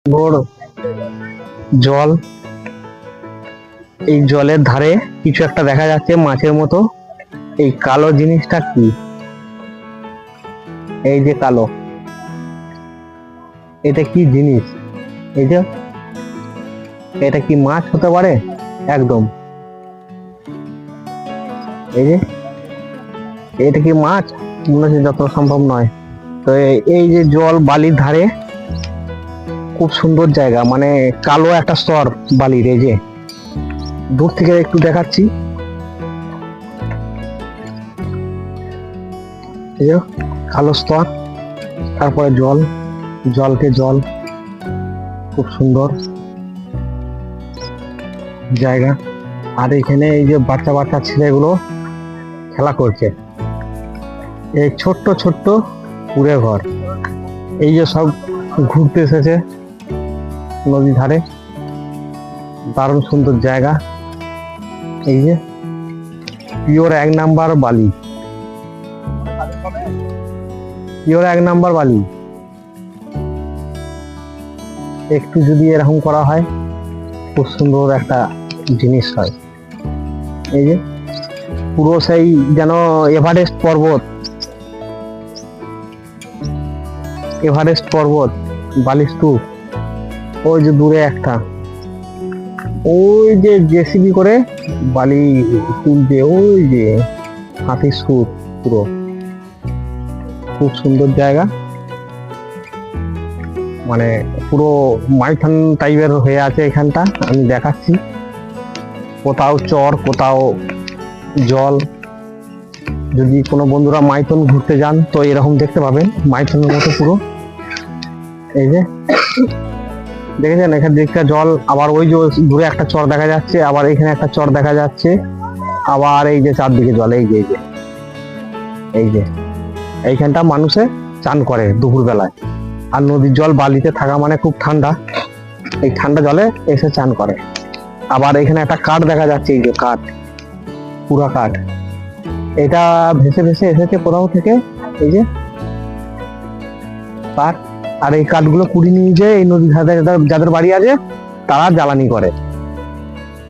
বড় জল, এই জলের ধারে কিছু একটা দেখা যাচ্ছে মাছের মতো। এই কালো জিনিসটা কি? এই যে কালো, এটা কি জিনিস? এই যে এটা কি মাছ হতে পারে? একদম, এই যে এটা কি মাছ? মনে হচ্ছে যত সম্ভব নয়। তো এই যে জল বালির ধারে, খুব সুন্দর জায়গা, মানে কালো একটা স্তর বালির। এই যে দূর থেকে একটু দেখাচ্ছি, এই যে কালো স্তর, তারপরে জল, জলকে জল, খুব সুন্দর জায়গা। আর এখানে এই যে বাচ্চা বাচ্চা ছেলেগুলো খেলা করছে, এই ছোট্ট ছোট্ট কুড়ে ঘর। এই যে সব ঘুরতে এসেছে নদীর ধারে, দারুণ সুন্দর জায়গা। এই যে পিওর 1 নাম্বার বালি, পিওর 1 নাম্বার বালি। একটু যদি এরকম করা হয়, খুব সুন্দর একটা জিনিস হয়। এই যে পুরো সেই যেন এভারেস্ট পর্বত, এভারেস্ট পর্বত, বালি স্তূপ। ওই যে দূরে একটা, ওই যে জেসিবি করে বালি তুলছে, ওই যে হাতির সুর। পুরো খুব সুন্দর জায়গা, মানে পুরো মাইথন টাইপের হয়ে আছে এখানটা। আমি দেখাচ্ছি, কোথাও চর, কোথাও জল। যদি কোনো বন্ধুরা মাইথন ঘুরতে যান তো এরকম দেখতে পাবেন, মাইথনের মতো পুরো। এই যে দেখেছেন, এখানে দিকটা জল, আবার ওই যে দূরে একটা চর দেখা যাচ্ছে, আবার এখানে একটা চর দেখা যাচ্ছে, আবার এই যে চারদিকে জল। এই যে এই যে এই যে এইখানটা মানুষে চান করে দুপুর বেলায়। আর নদীর জল বালিতে থাকা মানে খুব ঠান্ডা, এই ঠান্ডা জলে এসে চান করে। আবার এখানে একটা কাঠ দেখা যাচ্ছে, এই যে কাঠ, পুরা কাঠ। এটা ভেসে ভেসে এসেছে কোথাও থেকে, এই যে কাঠ। আর এই কাঠগুলো কুড়ি নিয়ে যেয়ে এই নদীর ধারে যাদের বাড়ি আছে তারা জ্বালানি করে।